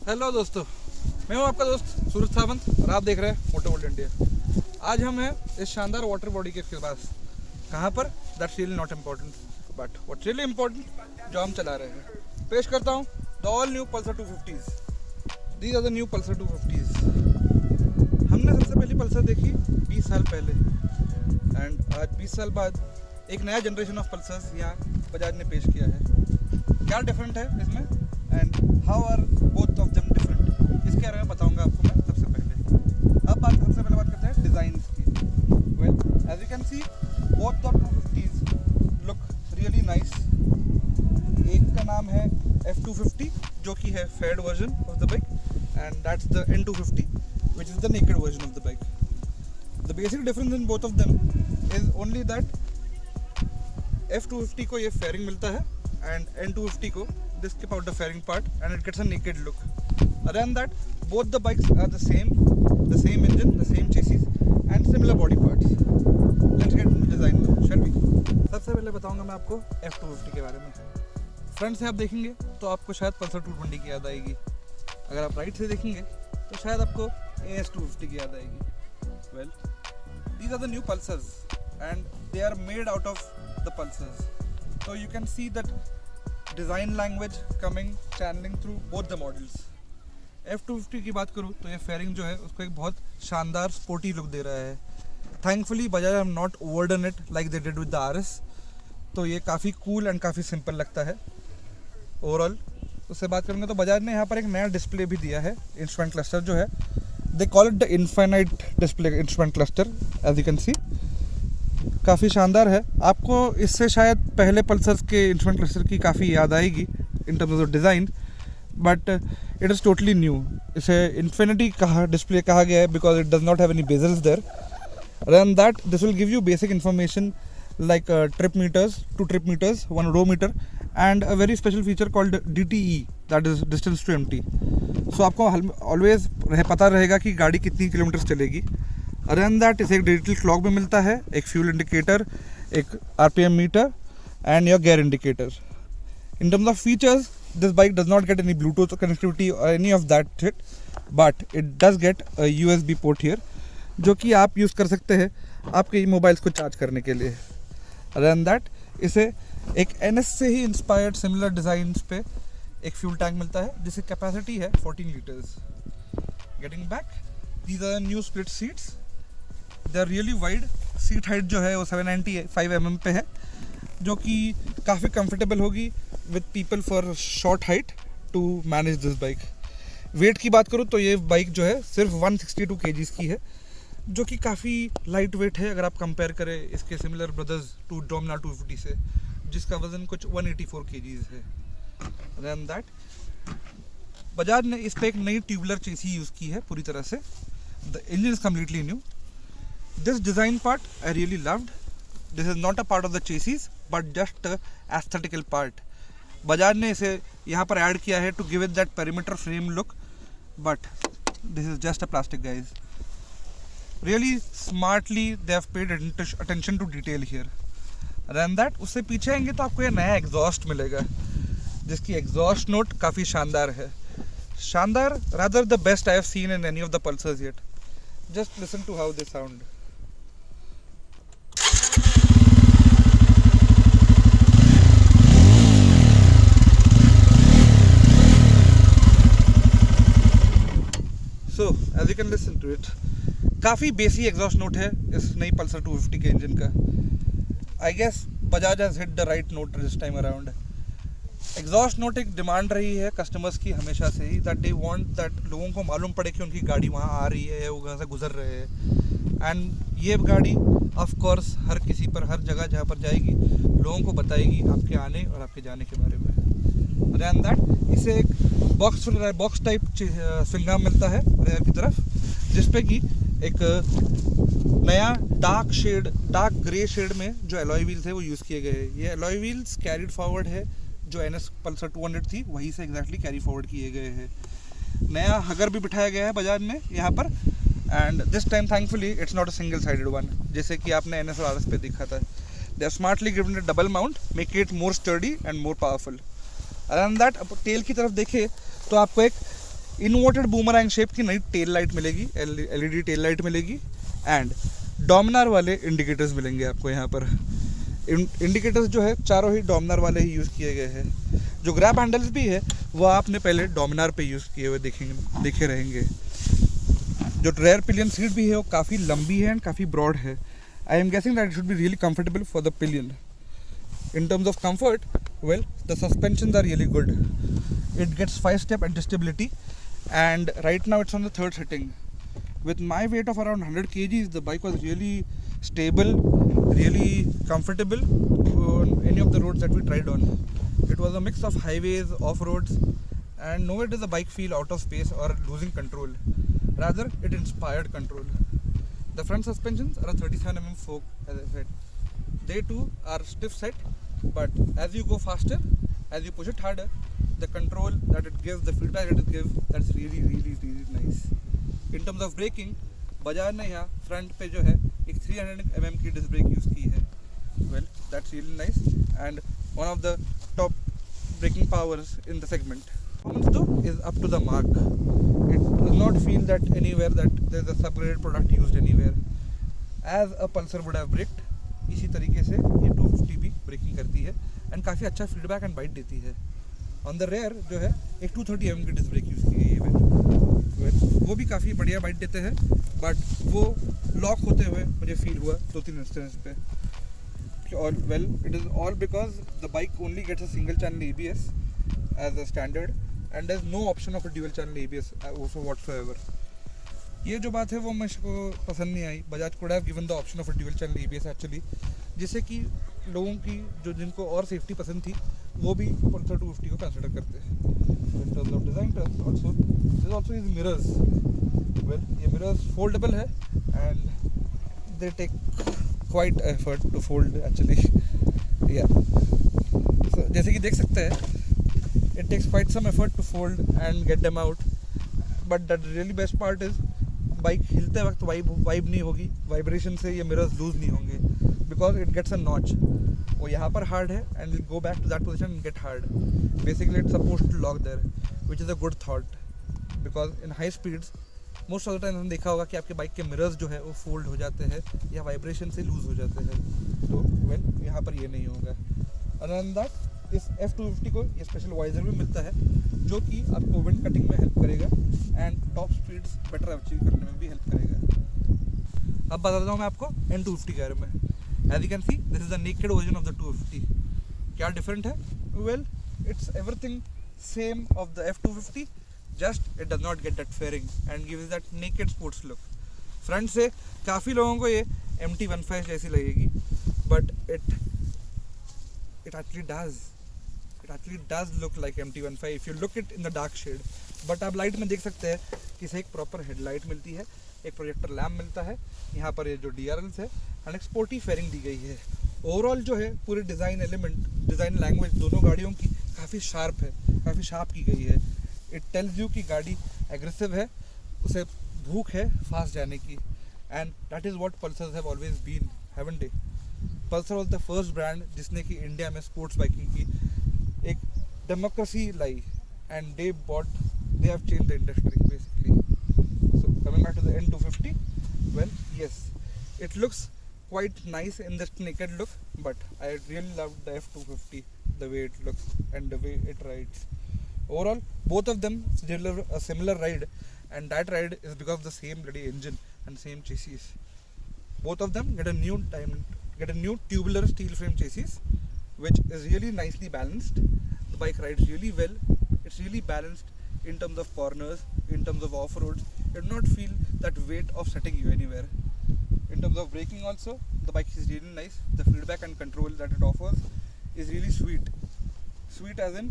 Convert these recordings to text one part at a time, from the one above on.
Hello दोस्तों, मैं हूं आपका दोस्त सूरज सावंत और आप देख रहे हैं मोटो वर्ल्ड इंडिया। आज हम हैं इस शानदार वाटर बॉडी के पास। कहाँ पर? That's really not important, but what's really important जो हम चला रहे हैं। पेश करता हूं the all new Pulsar 250s। These are the new Pulsar 250s। हमने सबसे पहली पल्सर देखी 20 साल पहले, एंड आज 20 साल बाद एक नया जनरेशन ऑफ पल्सर्स यहाँ बजाज ने पेश किया है। क्या डिफरेंट है इसमें and how are both of them different, इसके बारे में बताऊंगा आपको मैं सबसे पहले। अब सबसे पहले बात करते हैं डिज़ाइंस की। Well, as you can see both the 250s look really nice. एक का नाम है F250 जो कि है faired version of the bike, and that's the N250 which is the naked version of the bike. The basic difference in both of them is only that F250 को ये fairing मिलता है and N250 को disc powder fairing part, and it gets a naked look. Other than that, both the bikes are the same engine, the same chassis and similar body parts. Let's get into design now, shall we? सबसे पहले बताऊंगा मैं आपको F250 के बारे में। Front से आप देखेंगे तो आपको शायद पल्सर 220 की याद आएगी। अगर आप राइट से देखेंगे तो शायद आपको AS250 की याद आएगी। Well, these are the new Pulsars and they are made out of the Pulsars. So you can see that design language coming, channeling through both the models. F250 की बात करूँ तो ये फेयरिंग जो है उसको एक बहुत शानदार स्पोर्टी लुक दे रहा है। Thankfully Bajaj have not overdone it like they did with the RS, तो ये काफ़ी कूल एंड काफ़ी सिंपल लगता है ओवरऑल। उससे बात करेंगे तो बजाज ने यहाँ पर एक नया डिस्प्ले भी दिया है। इंस्ट्रूमेंट क्लस्टर जो है, they call it the infinite display instrument cluster, as you can see काफ़ी शानदार है। आपको इससे शायद पहले पल्सर्स के इंस्ट्रूमेंट क्लस्टर की काफ़ी याद आएगी in terms of design, but it is totally new. इसे इन्फिनिटी डिस्प्ले कहा गया है because it does not have any bezels there. Other that, this will give you basic information like trip meters, 2 trip meters, 1 odometer, and a very special feature called DTE, that is distance to empty. So आपको always पता रहेगा कि गाड़ी कितनी kilometre चलेगी। Other than that, इसे एक digital clock भी मिलता है, एक फ्यूल इंडिकेटर, एक RPM meter and your gear indicator. In terms of features, this bike does not get any Bluetooth connectivity or any of that shit, but it does get a USB port here, जो कि आप use कर सकते हैं आपके mobiles को charge करने के लिए। अदर देन दैट, इसे एक NS से ही इंस्पायर्ड सिमिलर डिज़ाइंस पे एक फ्यूल टैंक मिलता है जिसकी कैपेसिटी है 14 litres. Getting back, these are new split seats, they are really wide. Seat height जो है वो 795 mm पे है, जो कि काफ़ी कंफर्टेबल होगी with people for short height to manage this bike. Weight की बात करूँ तो ये बाइक जो है सिर्फ 162 kgs की है, जो कि काफ़ी लाइट वेट है अगर आप कंपेयर करें इसके सिमिलर ब्रदर्स टू डोमिनार 250 से, जिसका वज़न कुछ 184 kgs है। देन दैट, बजाज ने इस पर एक नई ट्यूबुलर चेसी यूज़ की है पूरी तरह से। The engine is completely new. This design part I really loved. This is not a part of the chassis but just aesthetical part. Bajaj ने इसे यहाँ पर ऐड किया है to give it that perimeter frame look, but this is just a plastic guys. Really smartly they have paid attention to detail here. Than that, उससे पीछे आएंगे तो आपको ये नया एग्जॉस्ट मिलेगा, जिसकी एग्जॉस्ट नोट काफ़ी शानदार है। शानदार, rather the best I have seen in any of the Pulsars yet. Just listen to how they sound. So, as you can listen to it, काफ़ी बेसी एग्जॉस्ट नोट है इस नई पल्सर 250 के इंजन का। I guess Bajaj has hit the right note this time around. Exhaust note एक demand रही है कस्टमर्स की हमेशा से ही, दैट दे वांट दैट लोगों को मालूम पड़े कि उनकी गाड़ी वहाँ आ रही है, वो वहाँ से गुजर रहे हैं। एंड ये गाड़ी ऑफ कोर्स हर किसी पर, हर जगह जहाँ पर जाएगी लोगों को बताएगी आपके आने और आपके जाने के बारे में। दैन दैट, इसे एक बॉक्स टाइप स्विंग आर्म मिलता है रेयर की तरफ, जिसपे कि एक नया डार्क ग्रे शेड में जो एलॉय व्हील्स है वो यूज़ किए गए हैं। ये एलॉय व्हील्स कैरीड फॉरवर्ड है, जो NS पल्सर 200 थी वहीं से एग्जैक्टली कैरी फॉरवर्ड किए गए हैं। नया हगर भी बिठाया गया है बजाज ने यहाँ पर, and this time thankfully it's not a single sided one, जैसे कि आपने NS और RS पे देखा था। They are smartly given a double mount, make it more sturdy and more powerful. Other than that, अब टेल की तरफ देखें तो आपको एक इन्वर्टेड बूमरैंग शेप की नई टेल लाइट मिलेगी, LED टेल लाइट मिलेगी एंड डोमिनार वाले इंडिकेटर्स मिलेंगे आपको यहाँ पर। इंडिकेटर्स जो है चारों ही डोमिनार वाले ही यूज़ किए गए हैं। जो ग्रैब हैंडल्स भी है वो आपने पहले डोमिनार पे यूज़ किए हुए देखे रहेंगे। जो रेयर पिलियन सीट भी है वो काफ़ी लंबी है एंड काफ़ी ब्रॉड है। I am guessing that it should be really comfortable for the pillion. In terms of comfort, well, the suspensions are really good. It gets 5-step adjustability and right now it's on the 3rd sitting. With my weight of around 100 kgs, the bike was really stable, really comfortable on any of the roads that we tried on. It was a mix of highways, off-roads, and nowhere does the bike feel out of space or losing control. Rather, it inspired control. The front suspensions are a 37mm fork, as I said. They too are stiff set, but as you go faster, as you push it harder, the control that it gives, the feedback that it gives, that's really nice. In terms of braking, Bajaj ने यहाँ front पे जो है एक 300mm की disc brake use की है. Well, that's really nice and one of the top braking powers in the segment. Performance though is up to the mark. It does not feel that anywhere that there is a subgraded product used anywhere. As a Pulsar would have braked, इसी तरीके से ये 250 भी breaking करती है and काफ़ी अच्छा feedback and bite देती है। ऑन द रेयर जो है एक 230mm की डिस्क ब्रेक यूज़ की गई है, वो भी काफ़ी बढ़िया बाइट देते हैं, बट वो लॉक होते हुए मुझे फील हुआ 2-3 इंस्टेंस पे। और well, it is all because the bike only gets a single channel ABS as a standard and there is no option of a dual channel ABS also whatsoever. ये जो बात है वो मुझको पसंद नहीं आई। Bajaj could have given the option of a dual channel ABS actually, जिससे कि लोगों की जिनको और सेफ्टी पसंद थी वो भी पल्सर 250 को कंसिडर करते हैं। In terms of design terms also this also is mirrors. Well, ये मिरर्स फोल्डेबल है and they take quite effort to fold actually. या जैसे कि देख सकते हैं, it takes quite some effort to fold and get them out, but that really best part is bike हिलते वक्त वाइब नहीं होगी, वाइब्रेशन से ये मिरर्स लूज नहीं होंगे because it gets a notch. वो यहाँ पर हार्ड है and will go back to that position and get hard. Basically it's supposed to lock there, which is a good thought because in high speeds most of the time हमने देखा होगा कि आपके bike के mirrors जो है वो fold हो जाते हैं या वाइब्रेशन से लूज हो जाते हैं। तो वेल, यहाँ पर ये नहीं होगा। अदर देन दैट, इस F250 को ये स्पेशल वाइजर भी मिलता है जो कि आपको विंड कटिंग में हेल्प करेगा and top speeds better achieve करने में भी हेल्प करेगा। अब बताता हूँ मैं आपको N250 के बारे में। As you can see, this is the naked version of the 250। क्या डिफरेंट है? Well, it's everything same of the F250, just it does not get that fairing and gives that naked sports look. Front से काफ़ी लोगों को ये MT-15 जैसी लगेगी, but it actually does look like MT-15 if you look it in the dark shade. But आप light में देख सकते हैं कि इसे एक प्रॉपर हेडलाइट मिलती है, एक प्रोजेक्टर लैम्प मिलता है, यहाँ पर ये जो DRLs है एंड एक स्पोर्टी फेयरिंग दी गई है। ओवरऑल जो है पूरे डिज़ाइन एलिमेंट, डिज़ाइन लैंग्वेज दोनों गाड़ियों की काफ़ी शार्प है, काफ़ी शार्प की गई है। इट टेल्स यू कि गाड़ी एग्रेसिव है, उसे भूख है फास्ट जाने की, and that is what Pulsars have always been, haven't they? Pulsar was the first brand जिसने कि इंडिया में स्पोर्ट्स बाइकिंग की एक डेमोक्रेसी लाई and they have change the industry basically. So coming back to the N250, well yes, it looks quite nice in this naked look, but I really loved the F250, the way it looks and the way it rides. Overall, both of them deliver a similar ride, and that ride is because of the same bloody engine and same chassis. Both of them get a new tubular steel frame chassis, which is really nicely balanced. The bike rides really well. It's really balanced in terms of corners, in terms of off-roads. You do not feel that weight of setting you anywhere. In terms of braking also, the bike is really nice. The feedback and control that it offers is really sweet. Sweet as in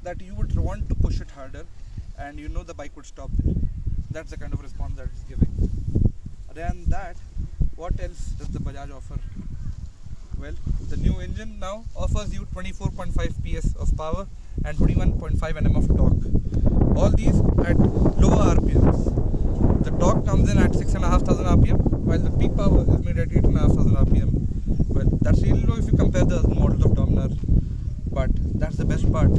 that you would want to push it harder and you know the bike would stop there. That's the kind of response that it's giving. Other than that, what else does the Bajaj offer? Well, the new engine now offers you 24.5 PS of power and 21.5 Nm of torque. All these at lower RPMs. The torque comes in at 6,500 RPM, while the peak power is made at 8,500 RPM. Well, that's really low if you compare the other models of Dominar. But that's the best part.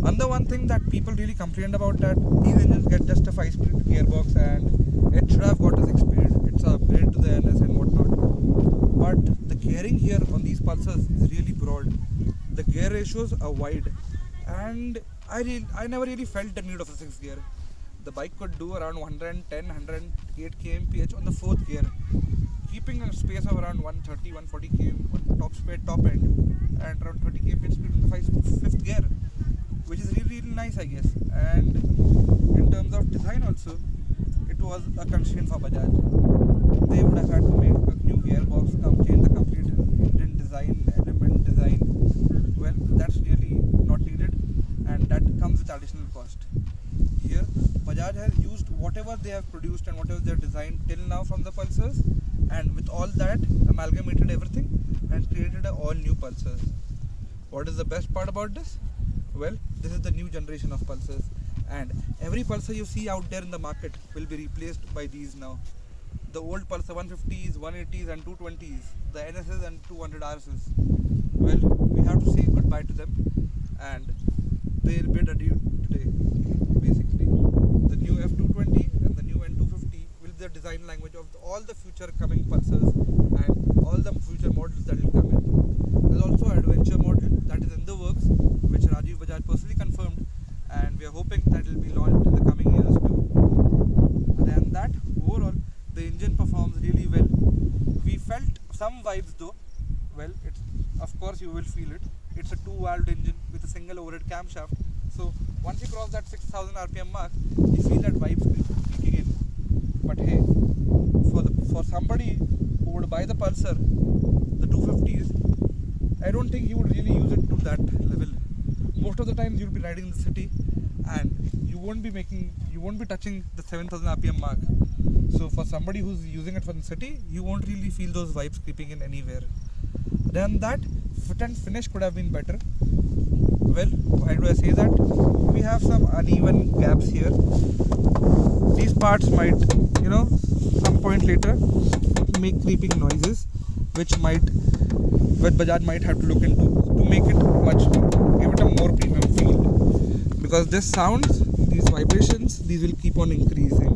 Another one thing that people really complained about, that these engines get just a 5-speed gearbox and it should have got a 6-speed. It's an upgrade to the NS and whatnot. But the gearing here on these Pulsars is really broad. The gear ratios are wide, and I never really felt the need of a 6th gear. The bike could do around 110, 108 kmph on the 4th gear, keeping a space of around 130, 140 km top speed, top end, and around 30 kmph speed on the 5th gear, which is really nice, I guess. And in terms of design also, it was a constraint for Bajaj. They would have had to make a new gearbox, change the complete engine design, element design. Well, that's really not needed, and that comes with additional cost. Here, Bajaj has used whatever they have produced and whatever they have designed till now from the Pulsars, and with all that, amalgamated everything and created all new Pulsars. What is the best part about this? Well, this is the new generation of Pulsars, and every Pulsar you see out there in the market will be replaced by these now. The old Pulsar 150s, 180s and 220s, the NSs and 200 RSs. Well, we have to say goodbye to them, and they'll bid adieu today, basically. The new F220 and the new N250 will be the design language of all the future coming Pulsars and all the future models that will come in. There's also an adventure model that is in the works, which Rajiv Bajaj personally confirmed, and we are hoping that will be launched in the coming years too. Other than that, overall, the engine performs really well. We felt some vibes though. Well, it's, of course you will feel it. It's a 2-valved engine with a single overhead camshaft. So once you cross that 6000 RPM mark, you feel that vibes kicking in. But hey, for somebody who would buy the Pulsar, the 250s, I don't think he would really use it to that level. Most of the times you'll be riding in the city and you won't be touching the 7000 RPM mark. So for somebody who's using it for the city, you won't really feel those vibes creeping in anywhere. Than that, fit and finish could have been better. Well, why do I say that? We have some uneven gaps here. These parts might, some point later make creeping noises, which Bajaj might have to look into to make it give it a more premium feel. Because this sounds, these vibrations, these will keep on increasing.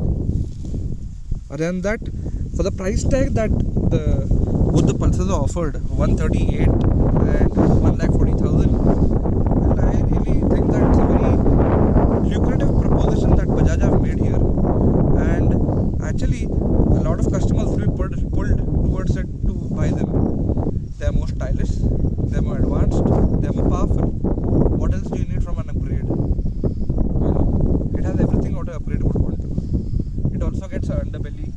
Other than that, for the price tag that both the Pulsars are offered, 138 and 1,40,000, well, I really think that it's a very lucrative proposition that Bajaj have made here, and actually a lot of customers will be pulled towards it to buy them. They are more stylish, they are more advanced, they are more powerful. What else do you need from an upgrade? Well, it has everything what an upgrade would want to. It also gets an underbelly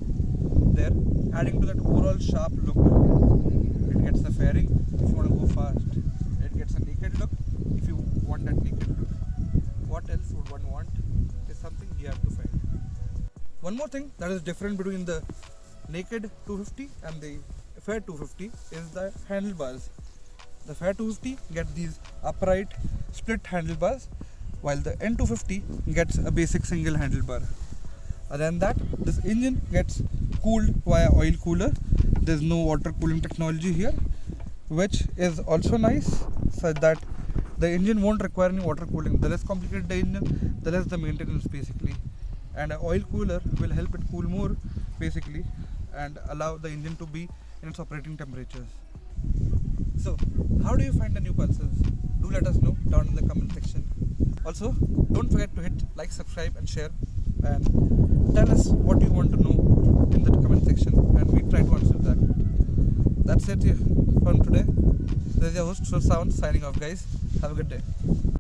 there, adding to that overall sharp look. It gets the fairing if you want to go fast. It gets a naked look if you want that naked look. What else would one want is something you have to find. One more thing that is different between the naked 250 and the Fair 250 is the handlebars. The Fair 250 gets these upright split handlebars, while the N250 gets a basic single handlebar. Other than that, this engine gets cooled via oil cooler. There's no water cooling technology here, which is also nice, such that the engine won't require any water cooling. The less complicated the engine, the less the maintenance basically. And an oil cooler will help it cool more basically and allow the engine to be in its operating temperatures. So, how do you find the new Pulsars? Do let us know down in the comment section. Also, don't forget to hit like, subscribe and share, and tell us what you want to know in the comment section, and we try to answer that. That's it from today. This is your host Sur Sound signing off, guys. Have a good day.